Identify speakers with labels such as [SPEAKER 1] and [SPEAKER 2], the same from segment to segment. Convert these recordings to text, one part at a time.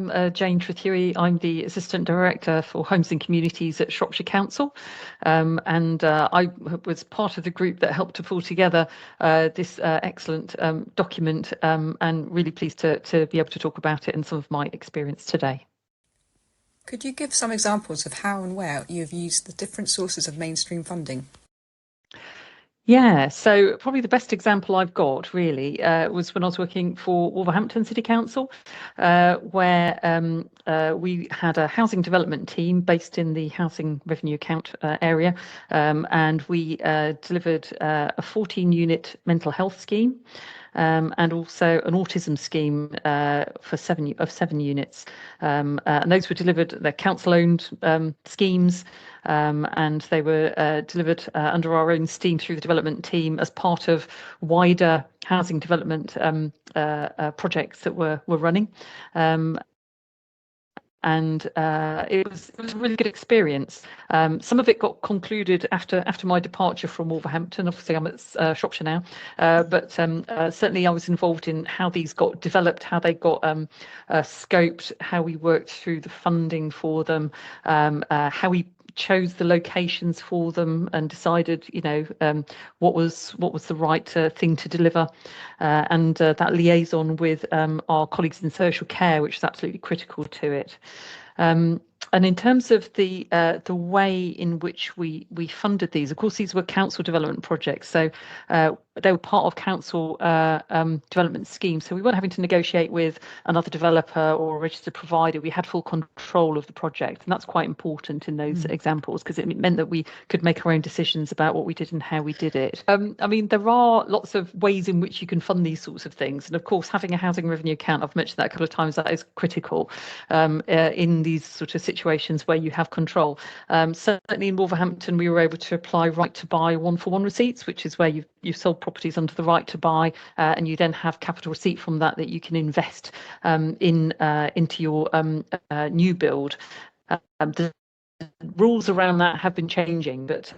[SPEAKER 1] Jane Tretheway. I'm the Assistant Director for Homes and Communities at Shropshire Council, and I was part of the group that helped to pull together this excellent document, and really pleased to be able to talk about it and some of my experience today.
[SPEAKER 2] Could you give some examples of how and where you have used the different sources of mainstream funding?
[SPEAKER 1] Yeah, so probably the best example I've got really was when I was working for Wolverhampton City Council, where we had a housing development team based in the housing revenue account area, and we delivered a 14-unit mental health scheme. And also an autism scheme for seven units, and those were delivered. They're council-owned schemes, and they were delivered under our own steam through the development team as part of wider housing development projects that were running. And it was a really good experience. Some of it got concluded after my departure from Wolverhampton. Obviously, I'm at Shropshire now, but certainly I was involved in how these got developed, how they got scoped, how we worked through the funding for them, how we chose the locations for them and decided, what was the right thing to deliver, and that liaison with our colleagues in social care, which is absolutely critical to it. And in terms of the way in which we funded these, of course, these were council development projects, so they were part of council development schemes. So we weren't having to negotiate with another developer or a registered provider. We had full control of the project, and that's quite important in those examples because it meant that we could make our own decisions about what we did and how we did it. I mean, there are lots of ways in which you can fund these sorts of things, and of course, having a housing revenue account, I've mentioned that a couple of times, that is critical in these sort of situations where you have control. Certainly in Wolverhampton, we were able to apply right to buy one-for-one receipts, which is where you've sold properties under the right to buy, and you then have capital receipt from that you can invest into your new build. The rules around that have been changing, but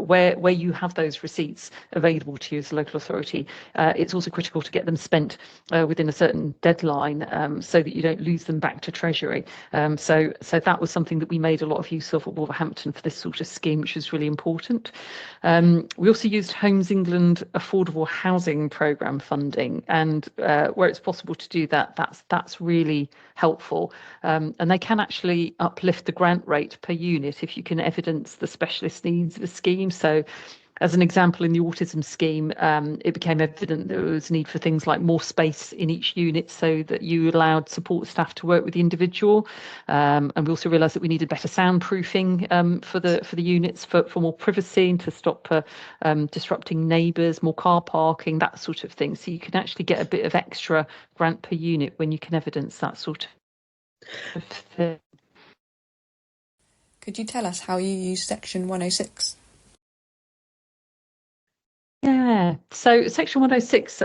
[SPEAKER 1] where you have those receipts available to you as a local authority, it's also critical to get them spent within a certain deadline, so that you don't lose them back to Treasury. So that was something that we made a lot of use of at Wolverhampton for this sort of scheme, which was really important. We also used Homes England Affordable Housing Programme funding, and where it's possible to do that, that's really helpful, and they can actually uplift the grant rate per unit if you can evidence the specialist needs of a scheme. So as an example, in the autism scheme, it became evident there was a need for things like more space in each unit so that you allowed support staff to work with the individual. And we also realised that we needed better soundproofing for the units for more privacy and to stop disrupting neighbours, more car parking, that sort of thing. So you can actually get a bit of extra grant per unit when you can evidence that sort of thing.
[SPEAKER 2] Could you tell us how you use Section 106?
[SPEAKER 1] Yeah, so Section 106,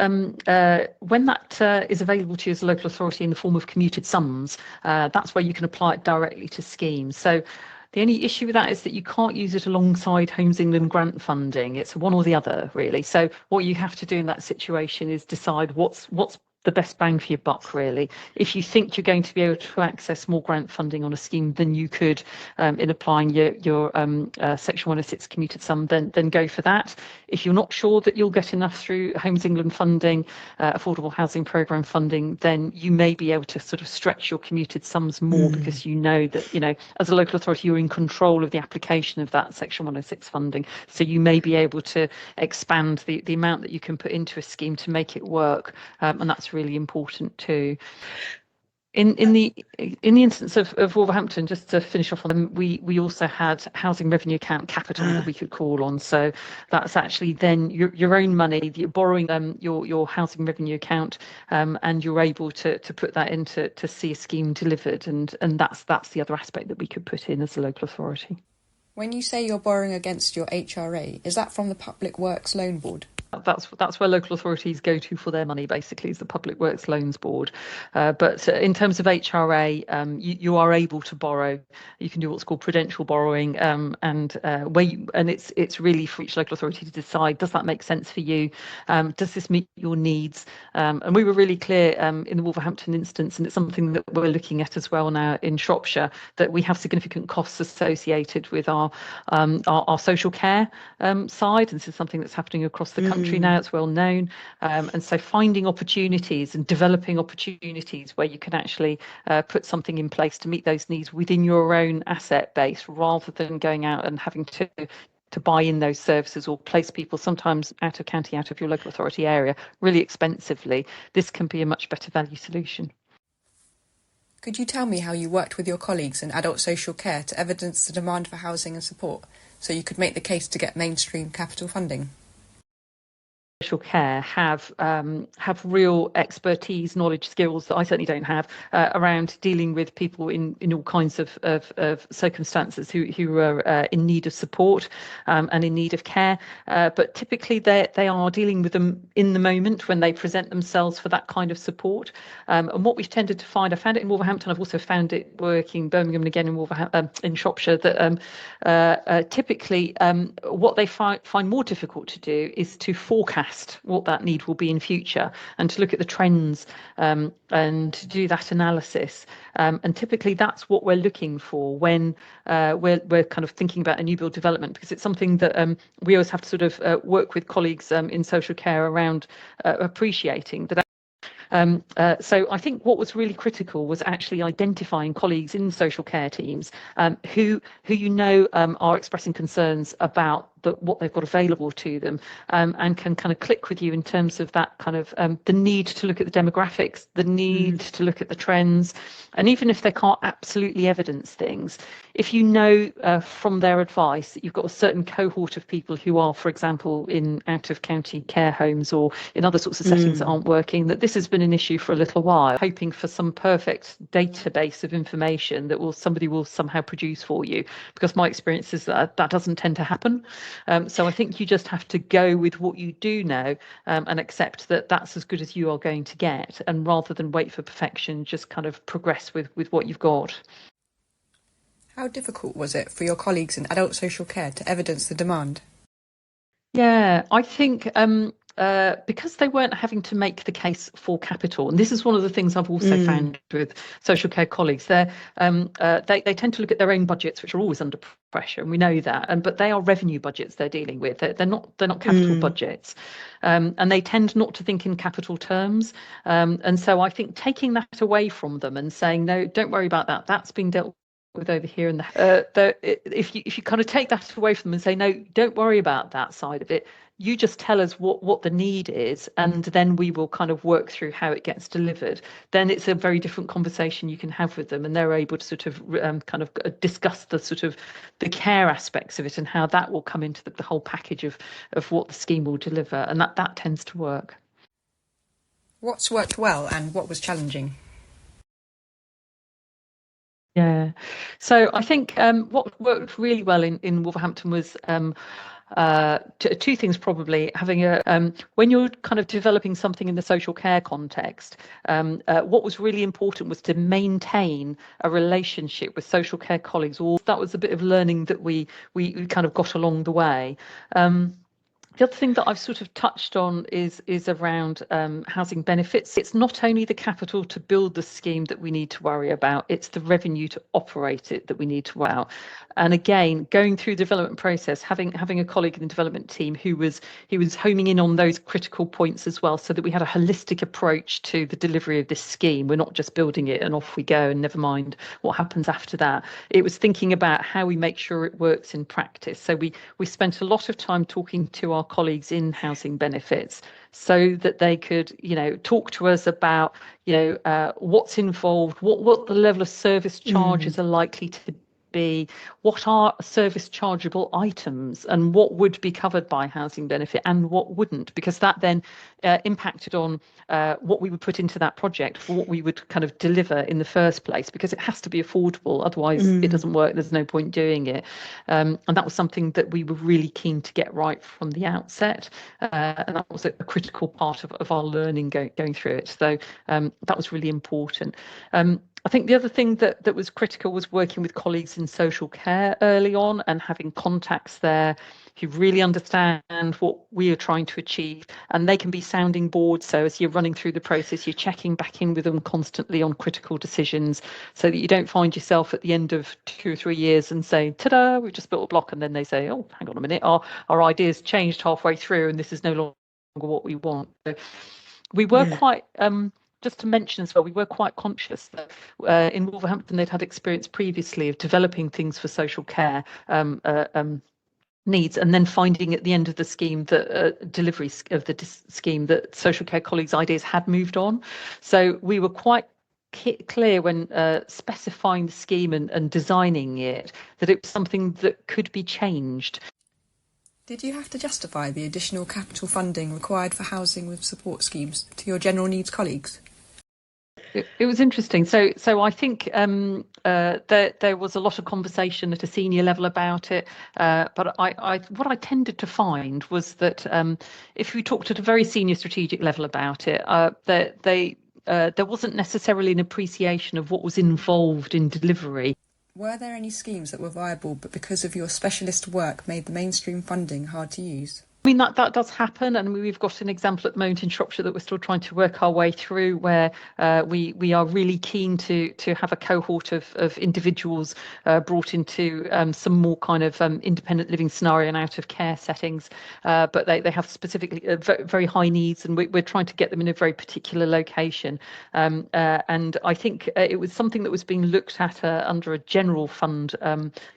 [SPEAKER 1] when that is available to you as a local authority in the form of commuted sums, that's where you can apply it directly to schemes. So the only issue with that is that you can't use it alongside Homes England grant funding. It's one or the other, really. So what you have to do in that situation is decide what's the best bang for your buck, really. If you think you're going to be able to access more grant funding on a scheme than you could in applying your Section 106 commuted sum, then go for that. If you're not sure that you'll get enough through Homes England funding, Affordable Housing Programme funding, then you may be able to sort of stretch your commuted sums more because you know that, as a local authority, you're in control of the application of that Section 106 funding. So you may be able to expand the amount that you can put into a scheme to make it work, and that's really important too. In the instance of Wolverhampton, just to finish off on them, we also had housing revenue account capital that we could call on. So that's actually then your own money. You're borrowing your housing revenue account, and you're able to put that in to see a scheme delivered, and that's the other aspect that we could put in as a local authority.
[SPEAKER 2] When you say you're borrowing against your HRA, is that from the Public Works Loan Board?
[SPEAKER 1] that's where local authorities go to for their money, basically, is the Public Works Loans Board. But in terms of HRA, you are able to borrow. You can do what's called prudential borrowing, and it's really for each local authority to decide, does that make sense for you? Does this meet your needs? And we were really clear in the Wolverhampton instance, and it's something that we're looking at as well now in Shropshire, that we have significant costs associated with our social care side. And this is something that's happening across the country now. It's well known. And so finding opportunities and developing opportunities where you can actually put something in place to meet those needs within your own asset base, rather than going out and having to buy in those services or place people sometimes out of county, out of your local authority area, really expensively. This can be a much better value solution.
[SPEAKER 2] Could you tell me how you worked with your colleagues in adult social care to evidence the demand for housing and support, so you could make the case to get mainstream capital funding?
[SPEAKER 1] Social care have real expertise, knowledge, skills that I certainly don't have around dealing with people in all kinds of circumstances who are in need of support and in need of care. But typically they are dealing with them in the moment when they present themselves for that kind of support. And what we've tended to find, I found it in Wolverhampton, I've also found it working Birmingham and again in Shropshire, that typically what they find more difficult to do is to forecast what that need will be in future, and to look at the trends and to do that analysis. And typically that's what we're looking for when we're kind of thinking about a new build development, because it's something that we always have to sort of work with colleagues in social care around appreciating that. So I think what was really critical was actually identifying colleagues in social care teams who are expressing concerns about what they've got available to them, and can kind of click with you in terms of that kind of the need to look at the demographics, the need to look at the trends. And even if they can't absolutely evidence things, if you know from their advice that you've got a certain cohort of people who are, for example, in out of county care homes or in other sorts of settings that aren't working, that this has been an issue for a little while, hoping for some perfect database of information that somebody will somehow produce for you, because my experience is that doesn't tend to happen. So I think you just have to go with what you do know, and accept that that's as good as you are going to get, and rather than wait for perfection, just kind of progress with what you've got.
[SPEAKER 2] How difficult was it for your colleagues in adult social care to evidence the demand?
[SPEAKER 1] Yeah, I think because they weren't having to make the case for capital, and this is one of the things I've also found with social care colleagues. They tend to look at their own budgets, which are always under pressure, and we know that. But they are revenue budgets they're dealing with. They're not capital budgets, and they tend not to think in capital terms. And so I think taking that away from them and saying, no, don't worry about that. That's been dealt with over here. And if you kind of take that away from them and say, no, don't worry about that side of it, you just tell us what the need is, and then we will kind of work through how it gets delivered. Then it's a very different conversation you can have with them, and they're able to sort of kind of discuss the sort of the care aspects of it and how that will come into the whole package of what the scheme will deliver, and that tends to work.
[SPEAKER 2] What's worked well and what was challenging?
[SPEAKER 1] Yeah, so I think what worked really well in Wolverhampton was two things, probably. Having when you're kind of developing something in the social care context, what was really important was to maintain a relationship with social care colleagues. That was a bit of learning that we kind of got along the way. The other thing that I've sort of touched on is around housing benefits. It's not only the capital to build the scheme that we need to worry about, it's the revenue to operate it that we need to worry about. And again, going through the development process, having a colleague in the development team who was homing in on those critical points as well, so that we had a holistic approach to the delivery of this scheme. We're not just building it and off we go and never mind what happens after that. It was thinking about how we make sure it works in practice. So we spent a lot of time talking to our colleagues in housing benefits, so that they could, talk to us about, what's involved, what the level of service charges are likely to be what are service chargeable items and what would be covered by housing benefit and what wouldn't, because that then impacted on what we would put into that project, what we would kind of deliver in the first place, because it has to be affordable, otherwise it doesn't work, there's no point doing it. And that was something that we were really keen to get right from the outset, and that was a critical part of our learning going through it. So that was really important. I think the other thing that was critical was working with colleagues in social care early on and having contacts there who really understand what we are trying to achieve, and they can be sounding boards. So as you're running through the process, you're checking back in with them constantly on critical decisions, so that you don't find yourself at the end of 2 or 3 years and say, ta-da, we've just built a block, and then they say, oh, hang on a minute, our ideas changed halfway through and this is no longer what we want. So we were quite just to mention as well, we were quite conscious that in Wolverhampton they'd had experience previously of developing things for social care needs, and then finding at the end of the scheme that delivery of the scheme that social care colleagues' ideas had moved on. So we were quite clear when specifying the scheme and designing it that it was something that could be changed.
[SPEAKER 2] Did you have to justify the additional capital funding required for housing with support schemes to your general needs colleagues?
[SPEAKER 1] It was interesting. So I think there was a lot of conversation at a senior level about it. But what I tended to find was that if we talked at a very senior strategic level about it, there wasn't necessarily an appreciation of what was involved in delivery.
[SPEAKER 2] Were there any schemes that were viable, but because of your specialist work made the mainstream funding hard to use?
[SPEAKER 1] I mean, that does happen, and we've got an example at the moment in Shropshire that we're still trying to work our way through, where we are really keen to have a cohort of individuals brought into some more kind of independent living scenario and out of care settings, but they have specifically very high needs, and we're trying to get them in a very particular location. And I think it was something that was being looked at under a general fund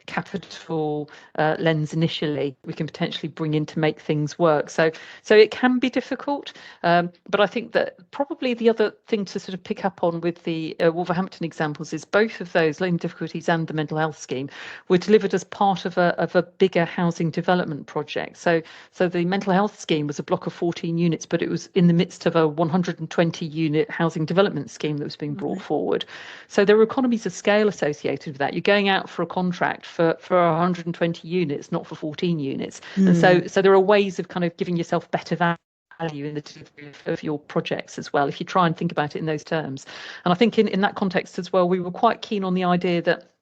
[SPEAKER 1] capital lens initially. We can potentially bring in to make things work. So it can be difficult, but I think that probably the other thing to sort of pick up on with the Wolverhampton examples is both of those, learning difficulties and the mental health scheme, were delivered as part of a bigger housing development project. So the mental health scheme was a block of 14 units, but it was in the midst of a 120 unit housing development scheme that was being brought forward. So there were economies of scale associated with that. You're going out for a contract for 120 units, not for 14 units. And so there are ways of kind of giving yourself better value in the delivery of your projects as well, if you try and think about it in those terms. And I think in that context as well, we were quite keen on the idea that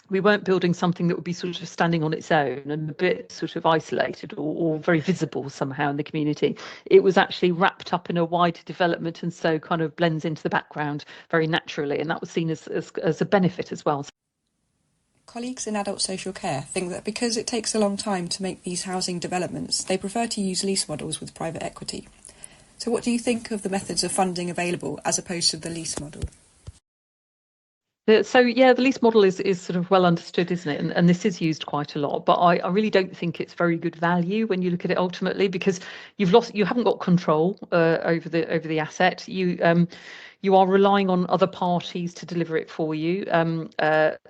[SPEAKER 1] we weren't building something that would be sort of standing on its own and a bit sort of isolated or very visible somehow in the community. It was actually wrapped up in a wider development, and so kind of blends into the background very naturally, and that was seen as a benefit as well.
[SPEAKER 2] Colleagues in adult social care think that because it takes a long time to make these housing developments, they prefer to use lease models with private equity. So what do you think of the methods of funding available as opposed to the lease model?
[SPEAKER 1] So yeah, the lease model is sort of well understood, isn't it? And this is used quite a lot, but I really don't think it's very good value when you look at it ultimately, because you haven't got control over the asset. You are relying on other parties to deliver it for you.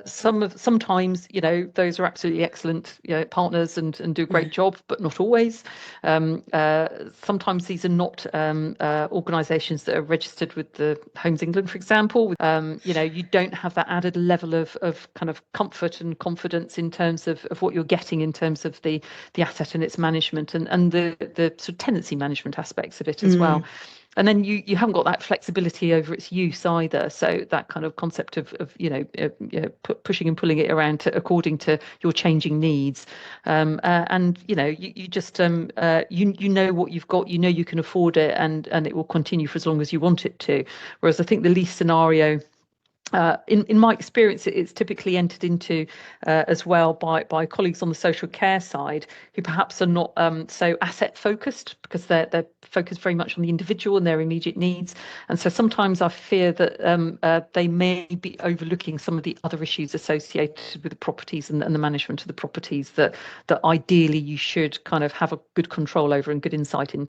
[SPEAKER 1] Sometimes, those are absolutely excellent partners and do a great job, but not always. Sometimes these are not organisations that are registered with the Homes England, for example. You don't have that added level of kind of comfort and confidence in terms of what you're getting in terms of the asset and its management and the sort of tenancy management aspects of it as well. And then you haven't got that flexibility over its use either. So that kind of concept of pushing and pulling it around according to your changing needs, and you just you know what you've got, you can afford it, and it will continue for as long as you want it to. Whereas I think the lease scenario, in my experience, it's typically entered into as well by colleagues on the social care side who perhaps are not so asset focused, because they're focused very much on the individual and their immediate needs. And so sometimes I fear that they may be overlooking some of the other issues associated with the properties and the management of the properties that ideally you should kind of have a good control over and good insight into.